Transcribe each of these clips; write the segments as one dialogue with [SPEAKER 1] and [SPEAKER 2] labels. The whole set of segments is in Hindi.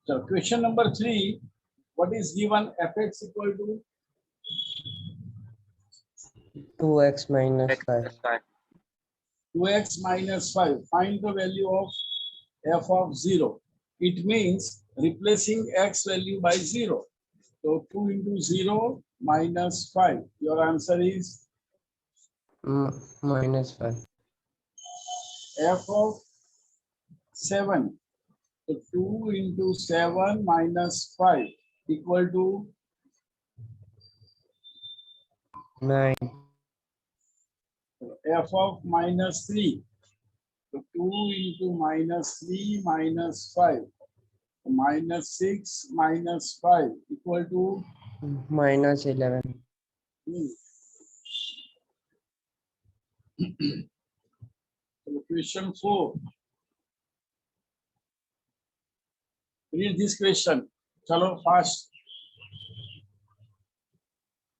[SPEAKER 1] So question number 3, what is given? Fx equal to
[SPEAKER 2] 2x minus 5.
[SPEAKER 1] 2x minus 5. Find the value of f of 0. It means replacing x value by 0. So 2 into 0 minus 5. Your answer is
[SPEAKER 2] Minus 5.
[SPEAKER 1] f of 7. So 2 into 7 minus 5 equal to
[SPEAKER 2] 9.
[SPEAKER 1] f of minus 3. So 2 into minus 3 minus 5. So minus 6 minus 5 equal to
[SPEAKER 2] Minus 11.
[SPEAKER 1] So question 4. Read this question. Chalo fast.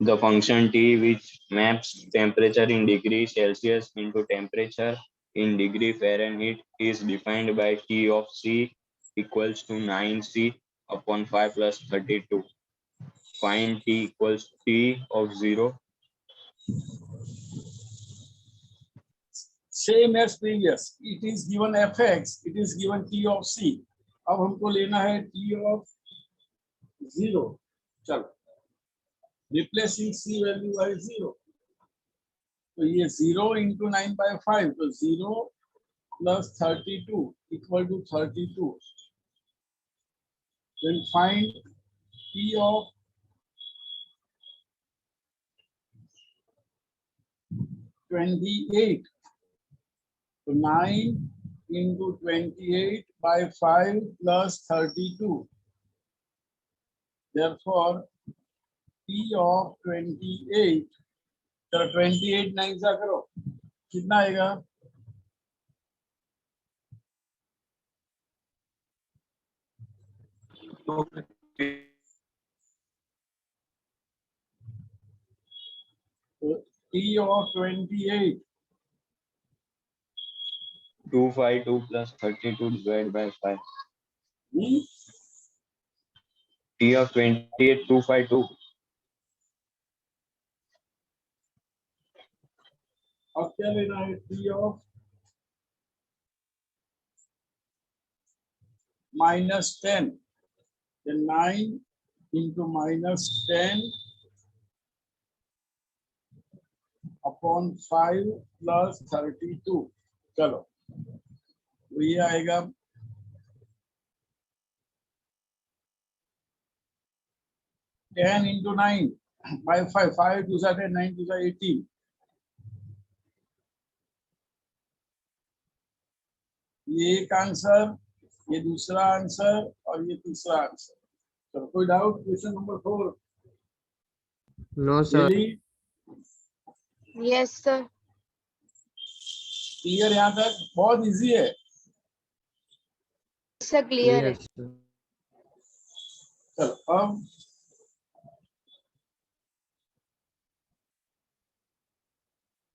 [SPEAKER 3] The function t, which maps temperature in degree Celsius into temperature in degree Fahrenheit, is defined by t of c equals to 9c upon 5 plus 32. Find t equals t of 0.
[SPEAKER 1] Same as previous. It is given fx. It is given t of c. अब हमको लेना है t of 0. चलो. Replacing c value by 0. तो ये 0 into 9 by 5. तो 0 plus 32 equal to 32. Then find t of 28. So 9 into 28 by 5 plus 32. Therefore, t of 28. चलो 28 9 सा करो, कितना आएगा? तो t of 28.
[SPEAKER 3] 252 plus 32 divided by 5. T of 28, 252.
[SPEAKER 1] अब क्या लेना है? t of minus 10. Then 9 into minus 10 upon 5 plus 32. चलो, तो ये आएगा 10 into 9 by 5. 5 to 10, 9 to 18. ये एक आंसर, ये दूसरा आंसर और ये तीसरा आंसर. चलो, कोई doubt? Question number 4.
[SPEAKER 2] No, sir.
[SPEAKER 4] Yes, sir.
[SPEAKER 1] Clear? यहाँ तक बहुत इजी है.
[SPEAKER 4] Sir, clear है.
[SPEAKER 2] Yes, sir.
[SPEAKER 1] चलो अब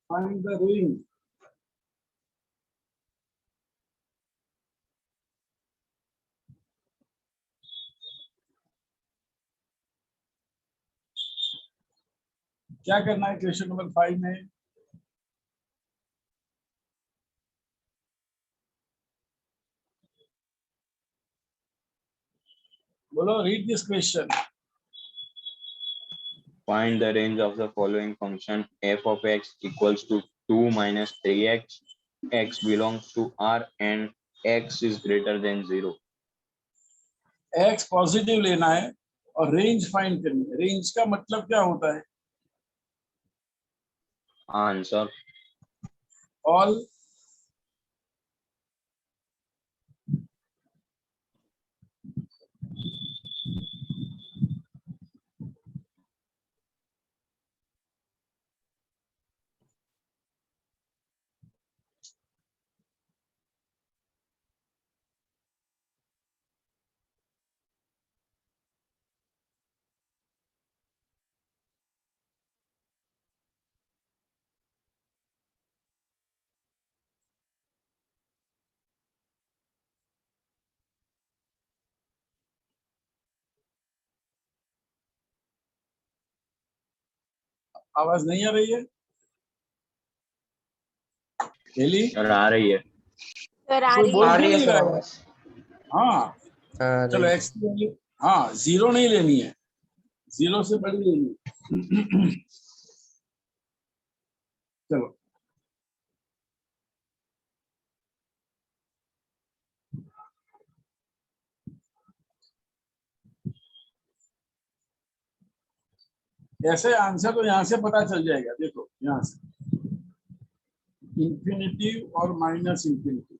[SPEAKER 1] find the range. क्या करना है क्वेश्चन नंबर 5 में? बोलो, read this question.
[SPEAKER 3] Find the range of the following function f of x equals to 2 minus 3x. X belongs to R and x is greater than 0.
[SPEAKER 1] x positive लेना है और रेंज फाइंड करनी है. रेंज का मतलब क्या होता है?
[SPEAKER 3] Answer.
[SPEAKER 1] ऑल आवाज नहीं आ रही है? हेली
[SPEAKER 3] सर आ रही है।
[SPEAKER 4] सर आ
[SPEAKER 1] कोई
[SPEAKER 4] रही
[SPEAKER 1] बोल
[SPEAKER 4] है।
[SPEAKER 2] आ
[SPEAKER 1] क्यों
[SPEAKER 2] रही है
[SPEAKER 1] नहीं
[SPEAKER 2] सर
[SPEAKER 1] रहा है?
[SPEAKER 2] आवाज।
[SPEAKER 1] हाँ
[SPEAKER 2] आ
[SPEAKER 1] चलो
[SPEAKER 2] रही।
[SPEAKER 1] एक्स की वैल्यू, हाँ 0 नहीं लेनी है, 0 से बड़ी लेनी है। चलो ऐसे आंसर तो यहाँ से पता चल जाएगा, देखो यहाँ से इंफिनिटी और माइनस इंफिनिटी,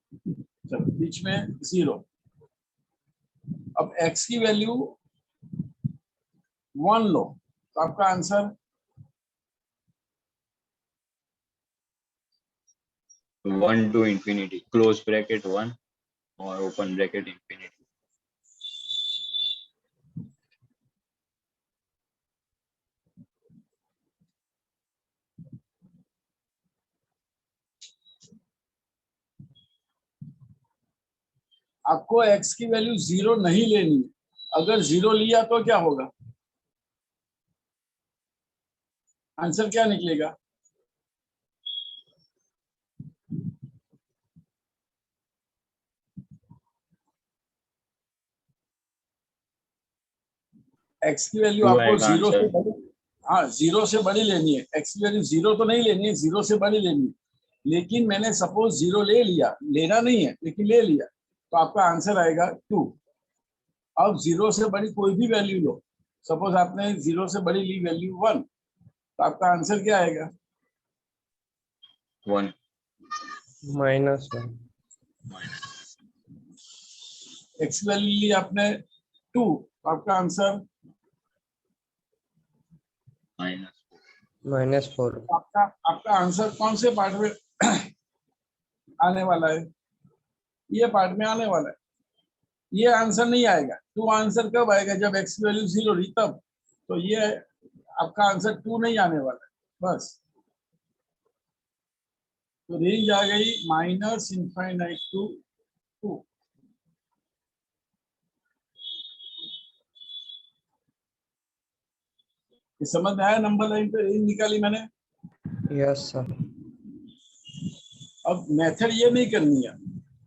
[SPEAKER 1] चलो बीच में 0। अब x की वैल्यू 1 लो तो आपका answer
[SPEAKER 3] 1 to infinity, close bracket 1 or open bracket infinity.
[SPEAKER 1] आपको x की वैल्यू 0 नहीं लेनी है, अगर 0 लिया तो क्या होगा, आंसर क्या निकलेगा? x की वैल्यू
[SPEAKER 3] 2
[SPEAKER 1] आपको
[SPEAKER 3] आएगा
[SPEAKER 1] 0 से
[SPEAKER 3] आंसर।
[SPEAKER 1] बड़ी, हाँ 0 से बड़ी लेनी है, x की वैल्यू 0 तो नहीं लेनी है, 0 से बड़ी लेनी है। लेकिन मैंने सपोज 0 ले लिया, लेना नहीं है लेकिन ले लिया, तो आपका आंसर आएगा 2। अब 0 से बड़ी कोई भी वैल्यू लो, सपोज आपने 0 से बड़ी ली वैल्यू 1, तो आपका आंसर क्या आएगा?
[SPEAKER 3] 1
[SPEAKER 2] -1।
[SPEAKER 1] x की वैल्यू ली आपने 2, तो आपका आंसर
[SPEAKER 3] minus
[SPEAKER 2] -4।
[SPEAKER 1] आपका आपका आंसर कौन से पार्ट में आने वाला है? ये पार्ट में आने वाला है। ये आंसर नहीं आएगा, 2 आंसर कब आएगा? जब x की वैल्यू 0 रही तब। तो ये आपका आंसर 2 नहीं आने वाला है बस। तो रेंज आ गई माइनस इनफाइनाइट टू 2। समझ में आया? नंबर लाइन पे रेंज निकाली मैंने।
[SPEAKER 2] Yes sir.
[SPEAKER 1] अब मेथड ये नहीं करनी है,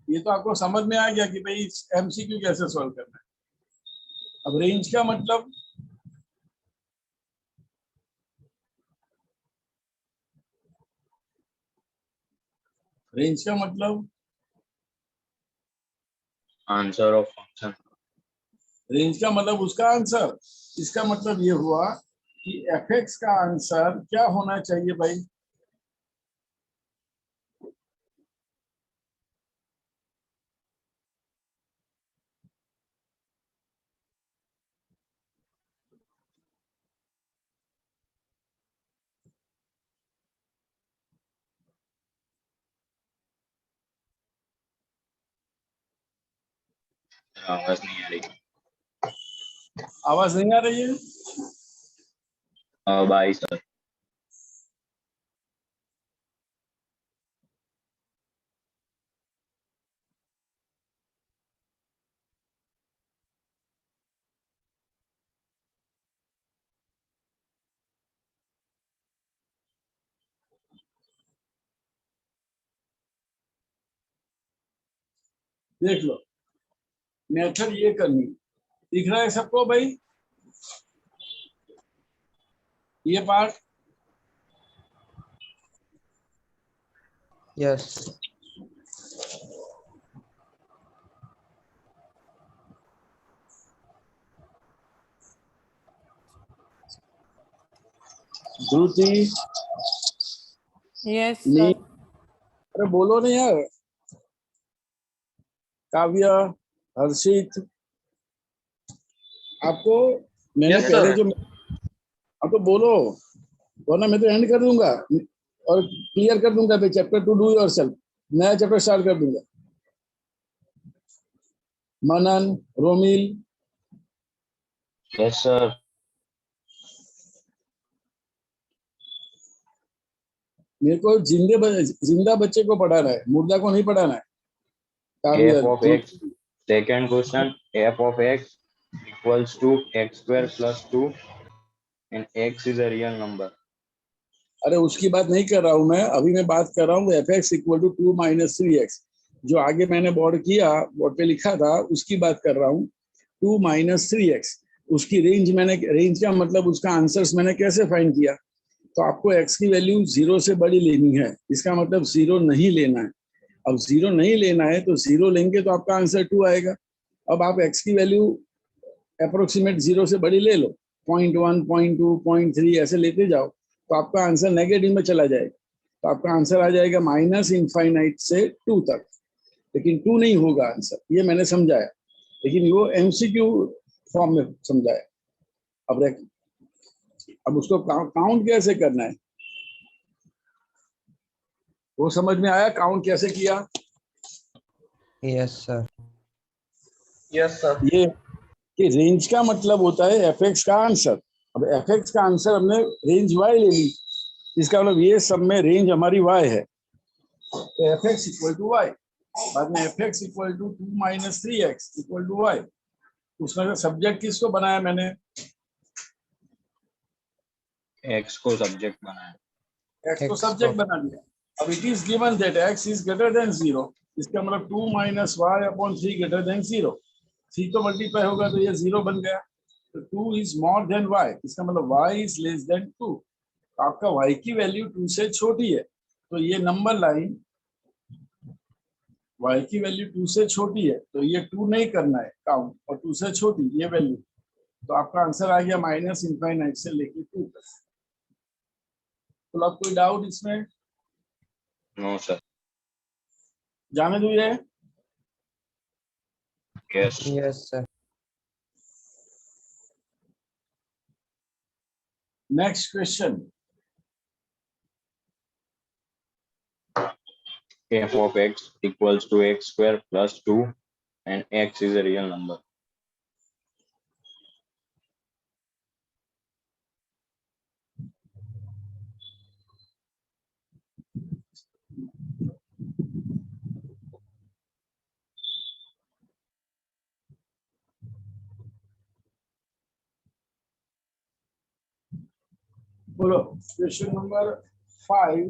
[SPEAKER 1] ये तो आपको समझ में आ गया कि भाई एमसीक्यू कैसे सॉल्व करना है। अब रेंज का मतलब, रेंज का मतलब
[SPEAKER 3] answer of function.
[SPEAKER 1] रेंज का मतलब उसका आंसर। इसका मतलब ये हुआ कि एफ एक्स का आंसर क्या होना चाहिए भाई?
[SPEAKER 3] आवाज नहीं आ रही।
[SPEAKER 1] आवाज नहीं आ रही है?
[SPEAKER 3] अब आई सर।
[SPEAKER 1] देख लो, मेथड ये करनी, दिख रहा है सबको भाई? ये पार्ट
[SPEAKER 2] यस।
[SPEAKER 1] ध्रुति,
[SPEAKER 4] यस
[SPEAKER 1] नी,
[SPEAKER 4] सर।
[SPEAKER 1] अरे बोलो नहीं यार। काव्या, हर्षित, आपको मैंने
[SPEAKER 2] Yes,
[SPEAKER 1] पहले
[SPEAKER 2] sir.
[SPEAKER 1] जो, अब तो बोलो, वरना मैं तो एंड कर दूंगा और क्लियर कर दूंगा भाई चैप्टर 2 डू योरसेल्फ, नया चैप्टर स्टार्ट कर दूंगा। मनन, रोमिल,
[SPEAKER 3] यस सर।
[SPEAKER 1] मेरे को जिंदा बच्चे को पढ़ाना है, मुर्दा को नहीं पढ़ाना है। Kavya,
[SPEAKER 3] f of x, second question, f of x equals to x square plus 2 and x is a real number.
[SPEAKER 1] अरे उसकी बात नहीं कर रहा हूं मैं, अभी मैं बात कर रहा हूँ f x equal to 2 minus 3x, जो आगे मैंने बोर्ड किया, बोर्ड पे लिखा था, उसकी बात कर रहा हूँ। 2 माइनस 3x, उसकी रेंज मैंने, रेंज का मतलब उसका आंसर्स मैंने कैसे फाइंड किया? तो आपको x की वैल्यू 0 से बड़ी लेनी है, इसका मतलब 0 नहीं लेना है। अब 0 नहीं लेना है तो 0 लेंगे तो आपका आंसर 2 आएगा। अब आप x की वैल्यू अप्रोक्सीमेट 0 से बड़ी ले लो, 0.1, 0.2, 0.3 ऐसे लेते जाओ, तो आपका आंसर नेगेटिव में चला जाएगा। तो आपका आंसर आ जाएगा माइनस इनफाइनाइट से 2 तक, लेकिन 2 नहीं होगा आंसर, ये मैंने समझाया, लेकिन वो एमसीक्यू फॉर्म में समझाया। अब उसको काउंट कैसे करना है वो समझ में आया? काउंट कैसे किया?
[SPEAKER 2] Yes, sir. Yes, sir.
[SPEAKER 1] ये कि रेंज का मतलब होता है एफ एक्स का आंसर। अब एफ एक्स का आंसर हमने रेंज वाई ले ली, इसका मतलब ये सब में रेंज हमारी वाई है, तो f x equal to y. बाद में f x equal to 2 minus 3x equal to y. उसमें से सब्जेक्ट किसको बनाया मैंने?
[SPEAKER 3] x को सब्जेक्ट बनाया।
[SPEAKER 1] x को
[SPEAKER 2] X
[SPEAKER 1] सब्जेक्ट
[SPEAKER 2] को
[SPEAKER 1] बना दिया। अब it is given that x is greater than 0, इसका मतलब 2 minus y upon 3 greater than 0। 3 तो मल्टीप्लाई होगा तो ये 0 बन गया, तो 2 इज मोर देन y, इसका मतलब y इज लेस देन 2। आपका y की वैल्यू 2 से छोटी है, तो ये नंबर लाइन y की वैल्यू 2 से छोटी है, तो ये 2 नहीं करना है काउंट, और 2 से छोटी ये वैल्यू, तो आपका आंसर आ गया माइनस इनफाइनाइट से लेके 2 तक। तो अब कोई डाउट इसमें?
[SPEAKER 3] No sir.
[SPEAKER 1] जाने दो ये।
[SPEAKER 3] Yes.
[SPEAKER 2] Yes, sir.
[SPEAKER 1] Next question.
[SPEAKER 3] f of x equals to x square plus 2 and x is a real number.
[SPEAKER 1] बोलो क्वेश्चन नंबर 5,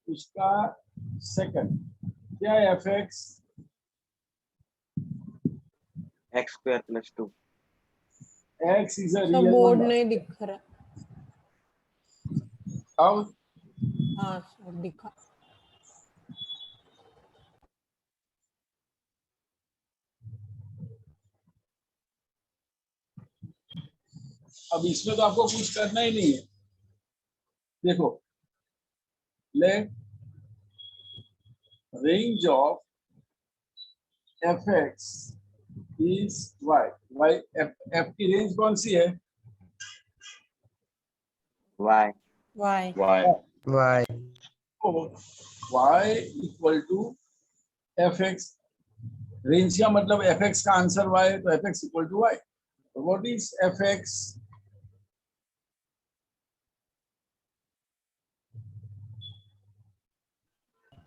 [SPEAKER 1] उसका सेकंड क्या है? F x
[SPEAKER 4] x square plus 2.
[SPEAKER 1] X is a
[SPEAKER 5] सब
[SPEAKER 1] रियल
[SPEAKER 5] बोर्ड
[SPEAKER 1] नंबर।
[SPEAKER 5] नहीं दिख रहा।
[SPEAKER 1] अब
[SPEAKER 5] हाँ सर दिखा।
[SPEAKER 1] इसमें तो आपको कुछ करना ही नहीं है। देखो, let range of f x is y. Y f की रेंज कौन सी है?
[SPEAKER 4] y.
[SPEAKER 5] Y
[SPEAKER 3] y
[SPEAKER 2] Y.
[SPEAKER 1] Y equal to f x. Range का मतलब एफ एक्स का आंसर वाई है, तो f x equal to y. What is f x?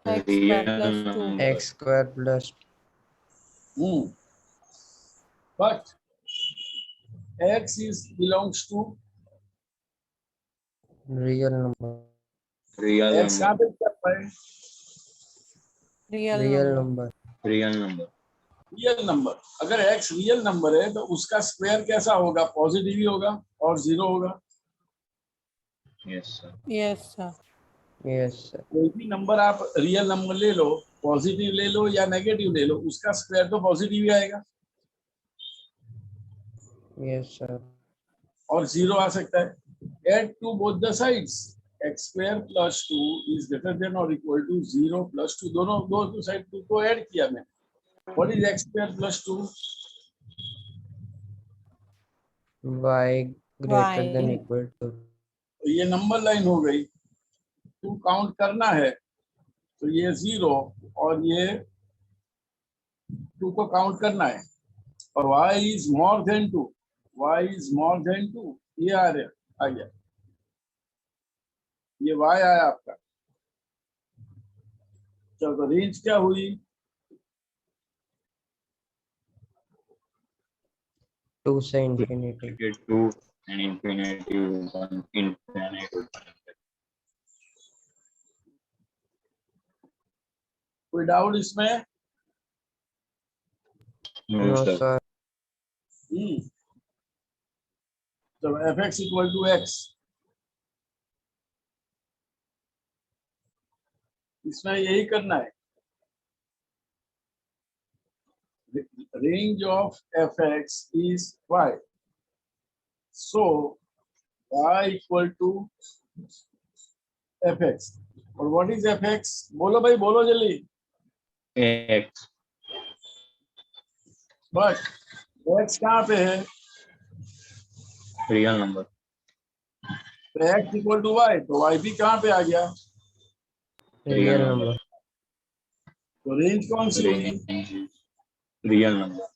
[SPEAKER 5] X square
[SPEAKER 3] real
[SPEAKER 5] plus 2।
[SPEAKER 3] number.
[SPEAKER 2] X square plus
[SPEAKER 1] But x is belongs to
[SPEAKER 2] real number.
[SPEAKER 3] real
[SPEAKER 1] x कहाँ
[SPEAKER 3] number.
[SPEAKER 1] पे क्या है?
[SPEAKER 5] Real
[SPEAKER 2] Real
[SPEAKER 5] number.
[SPEAKER 2] number.
[SPEAKER 3] Real number.
[SPEAKER 1] Real number. अगर x रियल नंबर है तो उसका स्क्वायर कैसा होगा? पॉजिटिव ही होगा और 0 होगा।
[SPEAKER 3] Yes sir.
[SPEAKER 5] Yes sir.
[SPEAKER 2] Yes, sir.
[SPEAKER 1] कोई भी नंबर आप रियल नंबर ले लो, पॉजिटिव ले लो या नेगेटिव ले लो, उसका स्क्वायर तो पॉजिटिव ही आएगा
[SPEAKER 2] Yes, sir.
[SPEAKER 1] और 0 आ सकता है। Add to both the sides, x square plus 2 is greater than और इक्वल टू 0 प्लस 2। दोनों साइड को ऐड किया मैंने। What is x square plus 2?
[SPEAKER 2] Y greater than
[SPEAKER 5] y
[SPEAKER 2] equal to.
[SPEAKER 1] तो ये नंबर लाइन हो गई। टू काउंट करना है तो ये 0 और ये 2 को काउंट करना है, और y is more than 2। y is more than 2, ये आ गया, ये y आया आपका। चलो तो रेंज क्या हुई?
[SPEAKER 2] 2 से infinity.
[SPEAKER 3] 2 and infinity 1 infinity 1.
[SPEAKER 1] कोई डाउट इसमें?
[SPEAKER 3] No,
[SPEAKER 2] No,
[SPEAKER 3] sir.
[SPEAKER 2] sir.
[SPEAKER 1] चलो f x equal to x, इसमें यही करना है। Range of fx is y, so y equal to fx। और what is fx? बोलो भाई, बोलो जल्दी।
[SPEAKER 3] X.
[SPEAKER 1] बट x कहाँ पे है?
[SPEAKER 3] Real number.
[SPEAKER 1] तो x इक्वल टू y, तो y भी कहाँ पे आ गया?
[SPEAKER 2] Real number.
[SPEAKER 1] तो रेंज कौन सी होगी?
[SPEAKER 3] Range. Real number.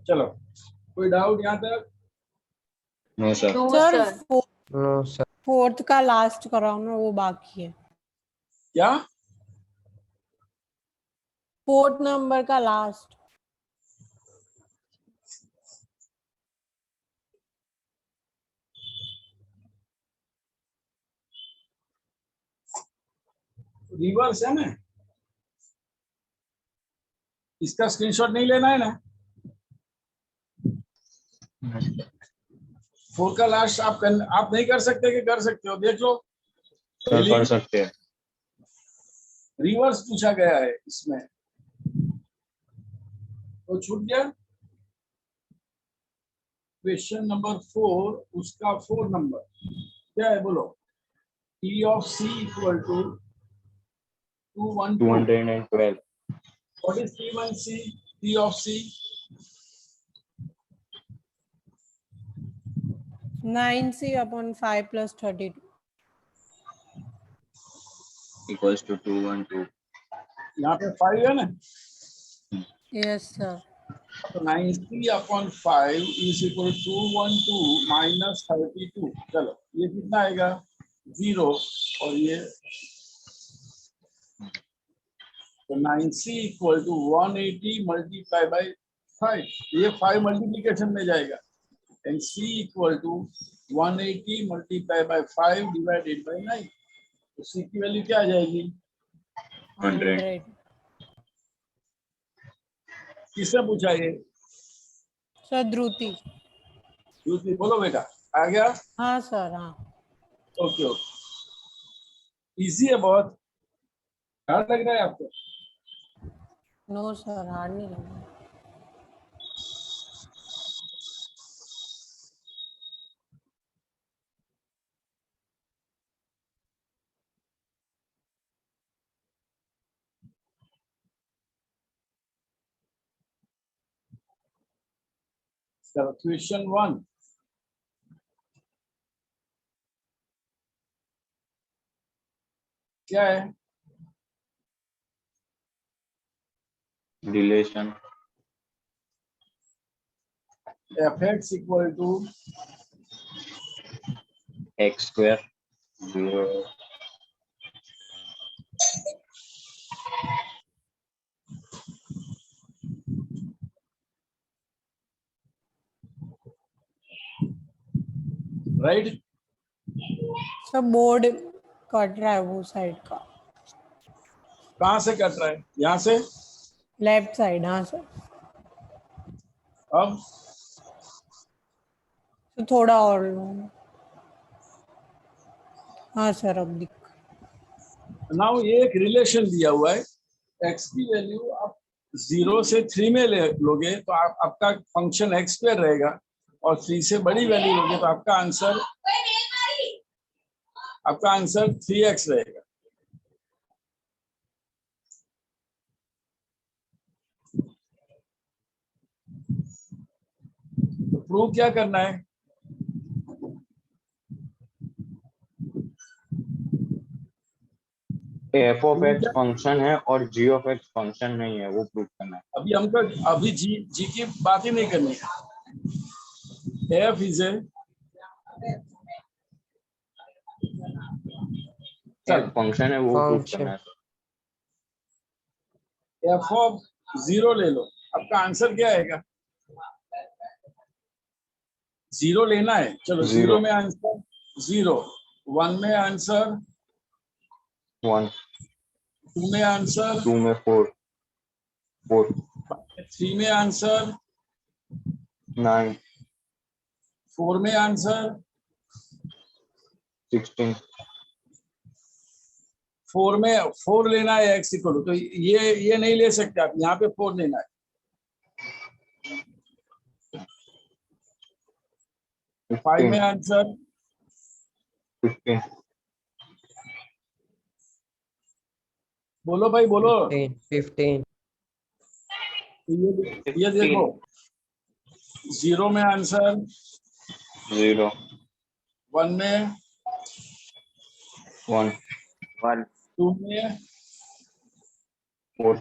[SPEAKER 1] चलो, कोई डाउट यहाँ तक?
[SPEAKER 3] No, sir.
[SPEAKER 5] Sir
[SPEAKER 2] No, sir.
[SPEAKER 5] Fourth का लास्ट कराओ ना, वो बाकी है।
[SPEAKER 1] क्या?
[SPEAKER 5] फोर्थ नंबर का लास्ट।
[SPEAKER 1] रिवर्स है ना, इसका स्क्रीनशॉट नहीं लेना है ना। 4 का लास्ट आप नहीं कर सकते कि कर सकते हो? देख लो,
[SPEAKER 3] सर कर सकते हैं।
[SPEAKER 1] रिवर्स पूछा गया है इसमें, तो छूट गया। क्वेश्चन नंबर 4, उसका 4 नंबर क्या है बोलो? T of C equal to 212।
[SPEAKER 3] 212.
[SPEAKER 1] What is T1C? T of C
[SPEAKER 5] 9c upon 5 plus 32।
[SPEAKER 3] Equals to 212.
[SPEAKER 1] यहाँ पे 5 है ना,
[SPEAKER 5] यस सर।
[SPEAKER 1] तो 9C upon 5 is equal to 212 minus 32। चलो, ये कितना आएगा? 0। और ये तो 9C equal to 180 multiply by 5, ये 5 मल्टीप्लीकेशन में जाएगा। And C equal to 180 multiply by 5 divided by 9, तो C की वैल्यू क्या आ जाएगी?
[SPEAKER 3] 100.
[SPEAKER 1] किससे पूछा ये?
[SPEAKER 5] सर ध्रुति।
[SPEAKER 1] दूसरी बोलो बेटा, आ गया?
[SPEAKER 5] हाँ सर, हाँ।
[SPEAKER 1] ओके ओके, इजी है बहुत। हार्ड लग रहा है आपको?
[SPEAKER 5] नो सर, हार्ड नहीं लगा।
[SPEAKER 1] चलो, क्वेश्चन 1, क्या है?
[SPEAKER 3] Relation.
[SPEAKER 1] fx equal to
[SPEAKER 3] X square. 0.
[SPEAKER 1] Right.
[SPEAKER 5] Sir board cut रहा है वो साइड का,
[SPEAKER 1] कहाँ से कट रहा है? यहाँ से।
[SPEAKER 5] Left side. हाँ सर।
[SPEAKER 1] अब
[SPEAKER 5] तो थोड़ा और लो। हाँ सर, अब दिख।
[SPEAKER 1] नाउ ये एक रिलेशन दिया हुआ है, x की वैल्यू आप 0 से 3 में लोगे तो आपका फंक्शन x स्क्वायर रहेगा, और 3 से बड़ी वैल्यू लोगे तो आपका आंसर 3x रहेगा। तो प्रूव क्या करना है?
[SPEAKER 3] f of x फंक्शन है और g of x फंक्शन नहीं है, वो प्रूव करना है।
[SPEAKER 1] अभी हमको अभी जी की बात ही नहीं करनी है। f इज ए
[SPEAKER 3] फंक्शन है, वो प्रूव
[SPEAKER 2] Function.
[SPEAKER 3] करना है।
[SPEAKER 1] f ऑफ 0 ले लो, आपका आंसर क्या आएगा? 0 लेना है। चलो, 0
[SPEAKER 3] Zero.
[SPEAKER 1] में आंसर 0, 1 में आंसर,
[SPEAKER 3] 1,
[SPEAKER 1] 2 में आंसर,
[SPEAKER 3] 2 में 4, 4,
[SPEAKER 1] 3 में आंसर,
[SPEAKER 3] 9,
[SPEAKER 1] 4 में आंसर,
[SPEAKER 3] 16,
[SPEAKER 1] 4 में 4 लेना है x इक्वल, तो ये नहीं ले सकते आप, यहाँ पे 4 लेना है। 5 में
[SPEAKER 3] 15,
[SPEAKER 1] आंसर,
[SPEAKER 3] 15,
[SPEAKER 1] बोलो भाई बोलो।
[SPEAKER 2] 15
[SPEAKER 1] ये देखो, 0 में आंसर,
[SPEAKER 3] 0,
[SPEAKER 1] 1 में,
[SPEAKER 3] 1,
[SPEAKER 4] 1,
[SPEAKER 1] 2 में,
[SPEAKER 3] 4,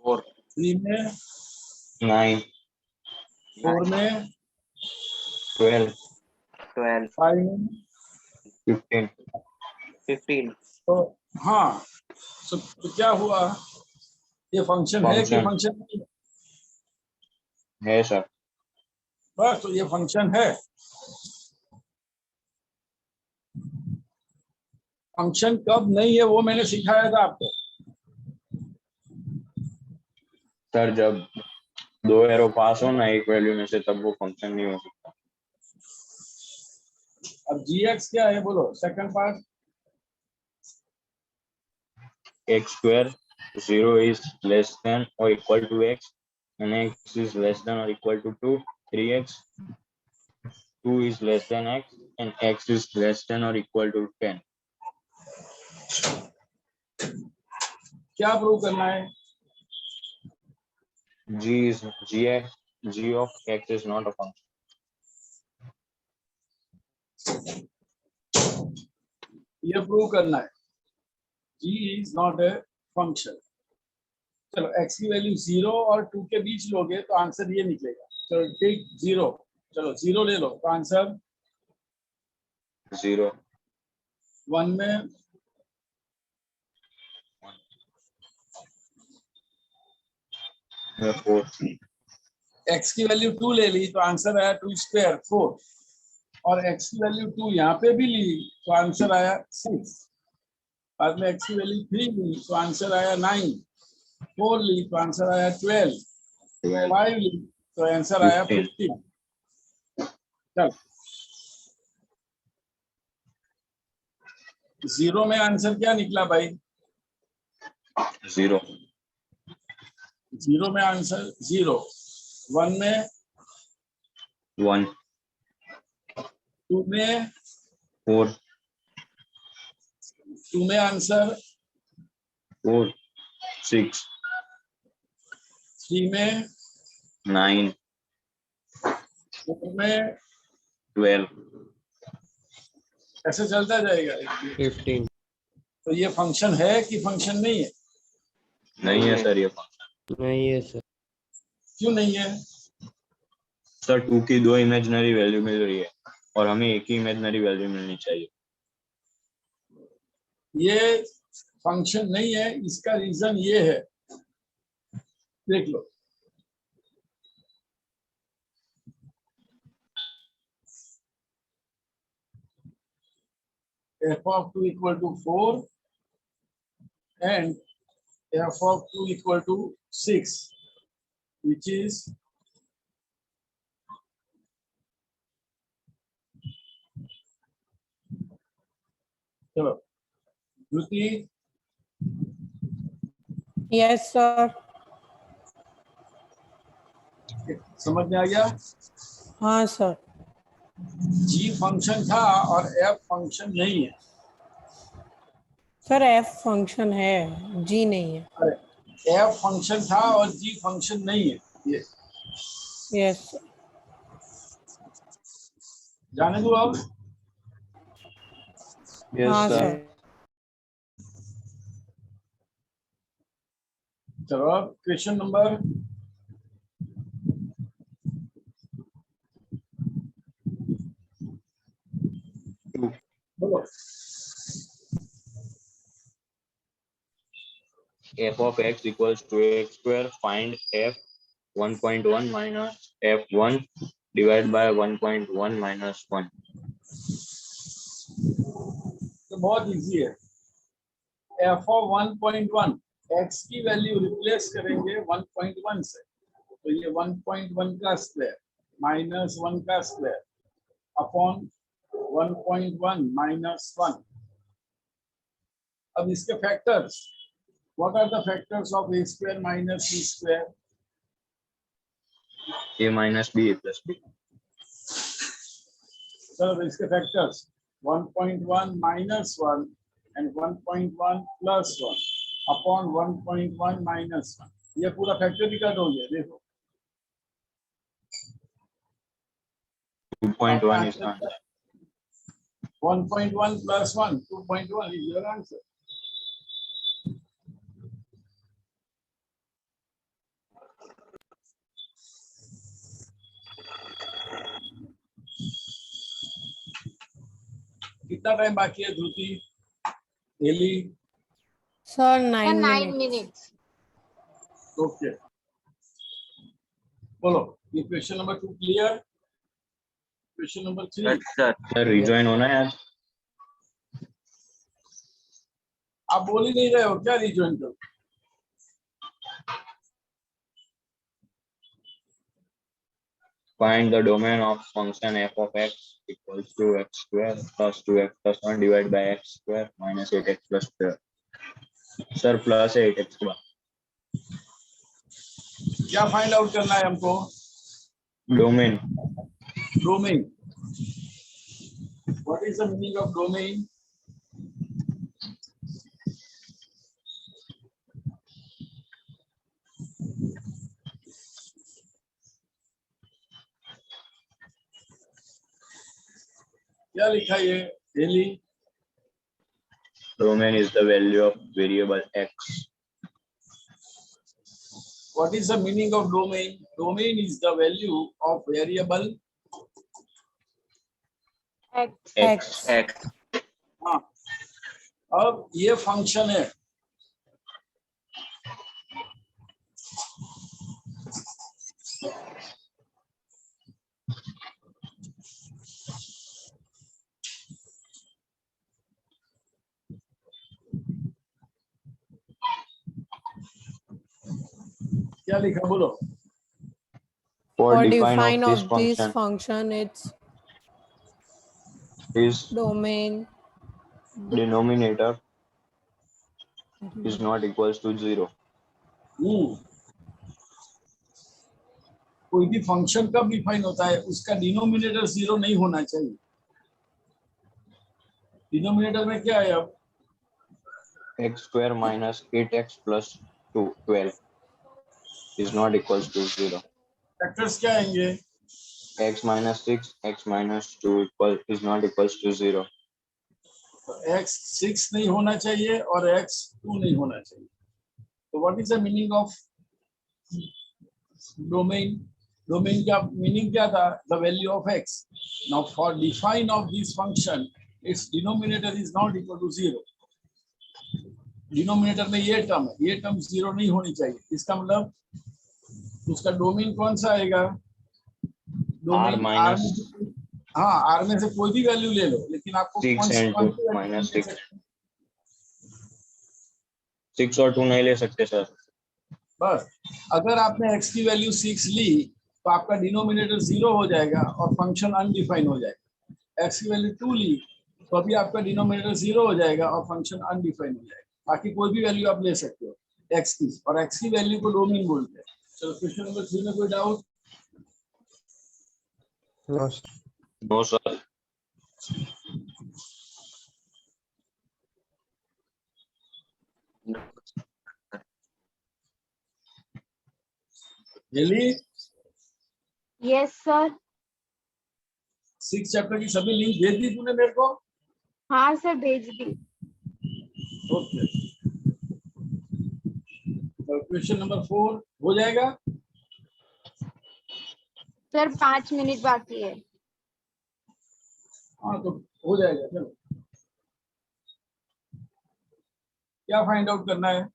[SPEAKER 4] 4,
[SPEAKER 1] 3 में,
[SPEAKER 3] 9,
[SPEAKER 1] 4 में,
[SPEAKER 3] 12,
[SPEAKER 4] 12,
[SPEAKER 1] 5 में,
[SPEAKER 3] 15,
[SPEAKER 4] 15,
[SPEAKER 1] तो हाँ, तो क्या हुआ, ये फंक्शन है कि
[SPEAKER 3] Function.
[SPEAKER 1] फंक्शन नहीं है?
[SPEAKER 3] है सर।
[SPEAKER 1] बस, तो ये फंक्शन है। फंक्शन कब नहीं है वो मैंने सिखाया था आपको।
[SPEAKER 3] सर जब 2 एरो पास हो ना एक वैल्यू में से, तब वो फंक्शन नहीं हो सकता।
[SPEAKER 1] अब gx क्या है बोलो, second part.
[SPEAKER 3] x square 0 is less than or equal to x and x is less than or equal to 2, 3x 2 is less than x and x is less than or equal to 10.
[SPEAKER 1] क्या प्रूव करना है?
[SPEAKER 3] g of x is not a function.
[SPEAKER 1] ये प्रूव करना है, g is not a function. चलो x की वैल्यू 0 और 2 के बीच लोगे तो आंसर ये निकलेगा। चलो टेक 0, चलो 0 ले लो तो आंसर
[SPEAKER 3] 0,
[SPEAKER 1] 1 में,
[SPEAKER 3] 4,
[SPEAKER 1] x की वैल्यू 2 ले ली तो आंसर आया 2 स्क्वायर 4, और x की वैल्यू 2 यहाँ पे भी ली तो आंसर आया 6। बाद में x की वैल्यू 3 ली तो आंसर आया 9, 4 ली तो आंसर आया 12, 5 ली तो आंसर आया 15। चल 0 में आंसर क्या निकला भाई?
[SPEAKER 3] 0,
[SPEAKER 1] 0 में आंसर 0, 1 में,
[SPEAKER 3] 1,
[SPEAKER 1] 2 में,
[SPEAKER 3] 4,
[SPEAKER 1] 2 में आंसर,
[SPEAKER 3] 4, 6,
[SPEAKER 1] 3 में,
[SPEAKER 3] 9,
[SPEAKER 1] 4 में,
[SPEAKER 3] 12.
[SPEAKER 1] ऐसे चलता जाएगा।
[SPEAKER 2] 15
[SPEAKER 1] तो ये फंक्शन है कि फंक्शन नहीं है?
[SPEAKER 3] नहीं है सर ये फंक्शन।
[SPEAKER 2] नहीं है सर।
[SPEAKER 1] क्यों नहीं है?
[SPEAKER 3] सर 2 की 2 इमेजिनरी वैल्यू मिल रही है और हमें एक ही इमेजिनरी वैल्यू मिलनी चाहिए।
[SPEAKER 1] ये फंक्शन नहीं है, इसका रीजन ये है, देख लो। f of 2 equal to 4 and f of 2 equal to 6, which is चलो द्रुति,
[SPEAKER 5] यस सर।
[SPEAKER 1] समझ में आ गया?
[SPEAKER 5] हाँ सर।
[SPEAKER 1] g फंक्शन था और f फंक्शन नहीं है।
[SPEAKER 5] सर एफ फंक्शन है, जी नहीं है।
[SPEAKER 1] अरे f फंक्शन था और g फंक्शन नहीं है, ये
[SPEAKER 5] यस सर।
[SPEAKER 1] जाने दो अब।
[SPEAKER 5] हाँ
[SPEAKER 3] सर।
[SPEAKER 5] सर।
[SPEAKER 1] चलो अब क्वेश्चन नंबर बोलो।
[SPEAKER 3] f of x equals to x square. Find f 1.1 minus f1 divided by 1.1 minus 1.
[SPEAKER 1] बहुत इजी है। f of 1.1 x की वैल्यू रिप्लेस करेंगे 1.1 से, तो ये 1.1 का स्क्वायर माइनस 1 का स्क्वायर अपॉन 1.1 माइनस 1। अब इसके factors, what are the factors of a square minus b square?
[SPEAKER 3] a minus b plus b.
[SPEAKER 1] Sir इसके factors 1.1 minus 1 and 1.1 plus 1 upon 1.1 minus 1। ये पूरा फैक्टरिकल हो गया। देखो
[SPEAKER 3] 2.1 is the answer.
[SPEAKER 1] 1.1 plus 1, 2.1 is your answer. कितना टाइम बाकी है ध्रुति, एली?
[SPEAKER 5] Sir,
[SPEAKER 6] Sir,
[SPEAKER 5] 9
[SPEAKER 6] 9
[SPEAKER 5] minutes.
[SPEAKER 6] minutes.
[SPEAKER 1] Okay, बोलो। ये question number 2 clear? Question number 3
[SPEAKER 4] Yes, sir.
[SPEAKER 3] Sir, rejoin होना है आज?
[SPEAKER 1] आप बोल ही नहीं रहे हो क्या? रिजॉइन करो।
[SPEAKER 3] Find the domain of function f of x equals to x square plus 2x plus 1 divided by x square minus 8x plus square. Sir, plus 8x के बाद
[SPEAKER 1] क्या फाइंड आउट करना है हमको?
[SPEAKER 3] domain.
[SPEAKER 1] Domain. What is the meaning of domain? क्या लिखा है ये daily?
[SPEAKER 3] Domain is the value of variable x.
[SPEAKER 1] What is the meaning of domain? Domain is the value of variable
[SPEAKER 6] X.
[SPEAKER 3] X.
[SPEAKER 4] X.
[SPEAKER 1] हाँ। अब ये फंक्शन है, क्या लिखा बोलो?
[SPEAKER 3] For
[SPEAKER 5] For
[SPEAKER 3] define
[SPEAKER 5] define
[SPEAKER 3] of this
[SPEAKER 5] of this
[SPEAKER 3] function
[SPEAKER 5] function, its
[SPEAKER 3] is
[SPEAKER 5] domain
[SPEAKER 3] denominator is not equals to 0.
[SPEAKER 1] कोई भी फंक्शन कब डिफाइन होता है? उसका डिनोमिनेटर 0 नहीं होना चाहिए। डिनोमिनेटर में क्या है? अब
[SPEAKER 3] X square minus 8x plus 12 is not equals to 0.
[SPEAKER 1] Factors क्या आएंगे?
[SPEAKER 3] X minus 6, x minus 2 is not equals to 0.
[SPEAKER 1] तो x 6 नहीं होना चाहिए और x 2 नहीं होना चाहिए। तो what is the meaning of domain? Domain का मीनिंग क्या था? The value of x। Now for define of this function its denominator is not equal to 0। Denominator में ये टर्म है, ये टर्म 0 नहीं होनी चाहिए। इसका मतलब उसका डोमेन कौन सा आएगा?
[SPEAKER 3] R minus
[SPEAKER 1] हाँ, आर में से कोई भी वैल्यू ले लो, लेकिन आपको
[SPEAKER 3] 6 and 2 minus 6. 6 और 2 नहीं ले सकते सर।
[SPEAKER 1] बस अगर आपने x की वैल्यू 6 ली तो आपका डिनोमिनेटर 0 हो जाएगा और फंक्शन अनडिफाइन हो जाएगा। x की वैल्यू 2 ली तो अभी आपका डिनोमिनेटर 0 हो जाएगा और फंक्शन अनडिफाइन हो जाएगा। बाकी कोई भी वैल्यू आप ले सकते हो x की, और x की वैल्यू को डोमेन बोलते हैं। चलो क्वेश्चन नंबर 3 में कोई doubt?
[SPEAKER 2] No,
[SPEAKER 3] No sir.
[SPEAKER 1] Daily
[SPEAKER 6] Yes, sir.
[SPEAKER 1] 6 chapter की सभी लिंक भेज दी तूने मेरे को?
[SPEAKER 6] हाँ सर, भेज दी।
[SPEAKER 1] ओके, क्वेश्चन नंबर 4 हो जाएगा?
[SPEAKER 6] सर 5 मिनट बाकी है।
[SPEAKER 1] हाँ तो हो जाएगा। चलो क्या फाइंड आउट करना है?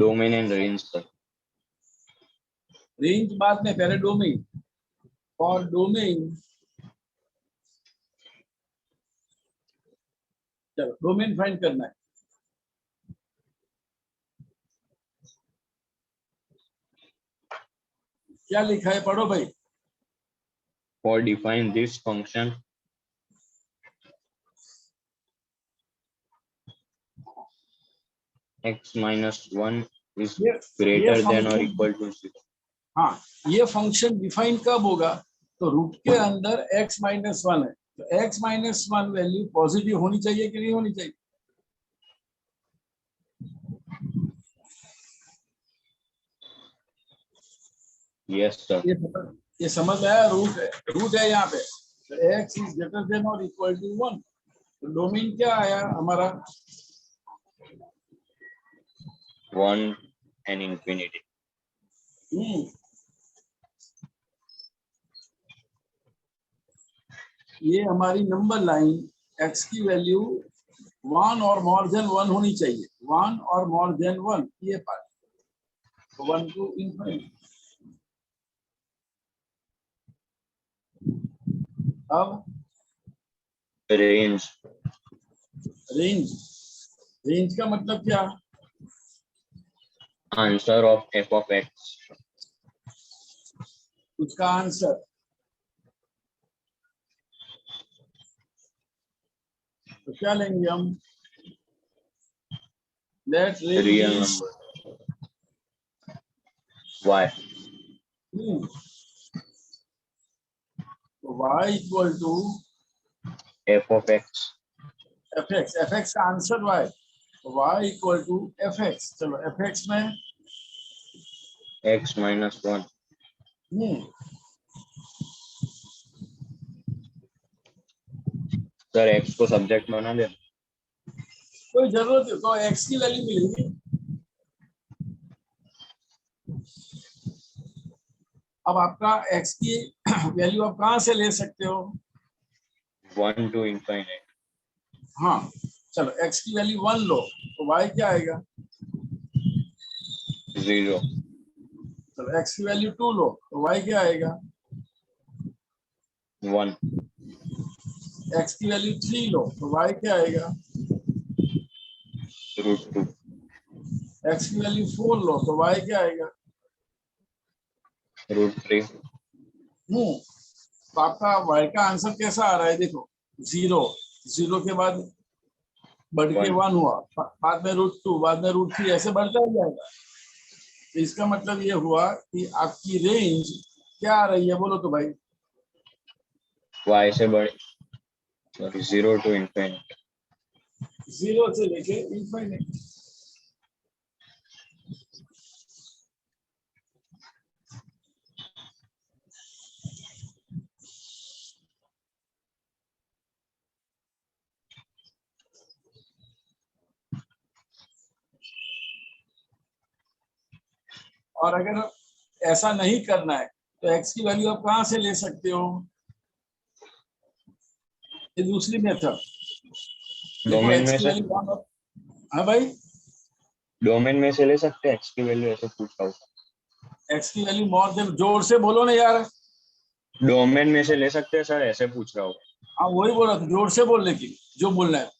[SPEAKER 3] Domain and range sir.
[SPEAKER 1] Range बाद में, पहले डोमेन। फॉर डोमेन चलो डोमेन फाइंड करना है। क्या लिखा है, पढ़ो भाई।
[SPEAKER 3] For define this function, x minus 1 is
[SPEAKER 1] ये
[SPEAKER 3] greater than or
[SPEAKER 1] function-
[SPEAKER 3] equal to 0.
[SPEAKER 1] हाँ, ये फंक्शन डिफाइन कब होगा, तो रूट के अंदर x माइनस 1 है, तो x माइनस 1 वैल्यू पॉजिटिव होनी चाहिए कि नहीं होनी चाहिए?
[SPEAKER 3] Yes, sir.
[SPEAKER 1] ये समझ में आया? रूट है यहाँ पे, तो x इज ग्रेटर देन और इक्वल टू 1, तो डोमेन क्या आया हमारा?
[SPEAKER 3] 1 and infinity.
[SPEAKER 1] ये हमारी नंबर लाइन x की वैल्यू 1 और मोर देन 1 होनी चाहिए, 1 और मोर देन 1, ये पार्ट 1 टू इनफिनिटी। अब
[SPEAKER 3] Range.
[SPEAKER 1] रेंज का मतलब क्या?
[SPEAKER 3] Answer of f of x.
[SPEAKER 1] उसका आंसर, तो क्या लेंगे हम? Let
[SPEAKER 3] Real number. Y.
[SPEAKER 1] y equal to
[SPEAKER 3] F of x.
[SPEAKER 1] fx का आंसर y इक्वल टू fx। चलो fx में
[SPEAKER 3] X minus 1. सर x को सब्जेक्ट बना दे.
[SPEAKER 1] कोई जरूरत है तो x की वैल्यू मिलेगी। अब आपका x की वैल्यू आप कहाँ से ले सकते हो?
[SPEAKER 3] 1 to infinite.
[SPEAKER 1] हाँ, चलो x की वैल्यू 1 लो, तो y क्या आएगा?
[SPEAKER 3] 0.
[SPEAKER 1] चलो x की वैल्यू 2 लो, तो y क्या आएगा?
[SPEAKER 3] 1.
[SPEAKER 1] x की वैल्यू 3 लो, तो y क्या आएगा?
[SPEAKER 3] √2.
[SPEAKER 1] x की वैल्यू 4 लो, तो y क्या आएगा?
[SPEAKER 3] √3.
[SPEAKER 1] तो आपका y का आंसर कैसा आ रहा है? देखो 0 के बाद बढ़ के 1 हुआ, बाद में √2, बाद में √3, ऐसे बढ़ता ही जाएगा। तो इसका मतलब ये हुआ कि आपकी रेंज क्या आ रही है, बोलो तो भाई।
[SPEAKER 3] y से बढ़ 0 to infinite.
[SPEAKER 1] 0 से लेके इनफाइनाइट। और अगर ऐसा नहीं करना है तो x की वैल्यू आप कहाँ से ले सकते हो? ये दूसरी मेथड।
[SPEAKER 3] डोमेन में से,
[SPEAKER 1] हाँ भाई,
[SPEAKER 3] डोमेन में से ले सकते हैं x की वैल्यू, ऐसे पूछ रहा हूँ.
[SPEAKER 1] x की वैल्यू मोर देन, जोर से बोलो ना यार।
[SPEAKER 3] डोमेन में से ले सकते हैं सर, ऐसे पूछ रहा हूँ.
[SPEAKER 1] हाँ वही बोला था, जोर से बोलने की, जो बोलना है।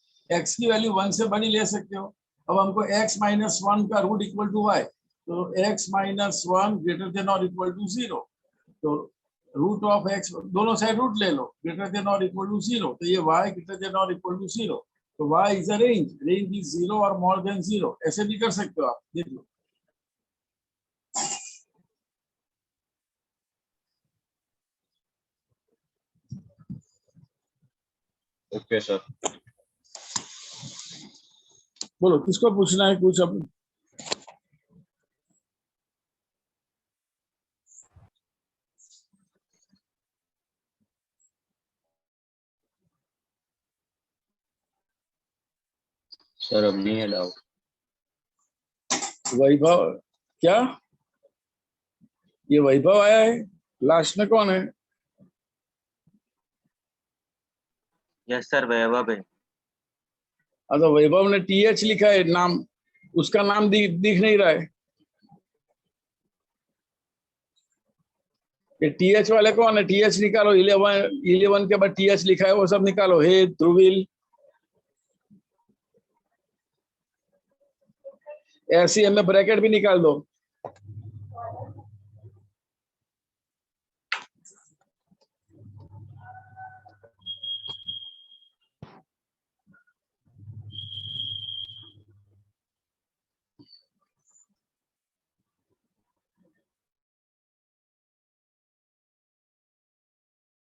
[SPEAKER 1] x की वैल्यू 1 से बड़ी ले सकते हो। अब हमको x माइनस 1 का रूट इक्वल टू y, तो x माइनस 1 ग्रेटर देन और इक्वल टू 0, तो रूट ऑफ x दोनों साइड रूट ले लो, ग्रेटर देन और इक्वल टू 0, तो ये y ग्रेटर देन और इक्वल टू 0, तो y is a range is 0 और मोर देन 0, ऐसे भी कर सकते हो आप, देख लो।
[SPEAKER 3] Okay sir.
[SPEAKER 1] बोलो किसको पूछना है कुछ अब?
[SPEAKER 3] सर अब नहीं है डाउट.
[SPEAKER 1] वैभव, क्या ये वैभव आया है? लास्ट में कौन है?
[SPEAKER 4] यस सर, वैभव है।
[SPEAKER 1] तो वैभव ने TH लिखा है नाम, उसका नाम दिख नहीं रहा है। ये TH वाले कौन है? TH निकालो, 11 के बाद TH लिखा है वो सब निकालो। हे ध्रुविल, LCM में ब्रैकेट भी निकाल दो,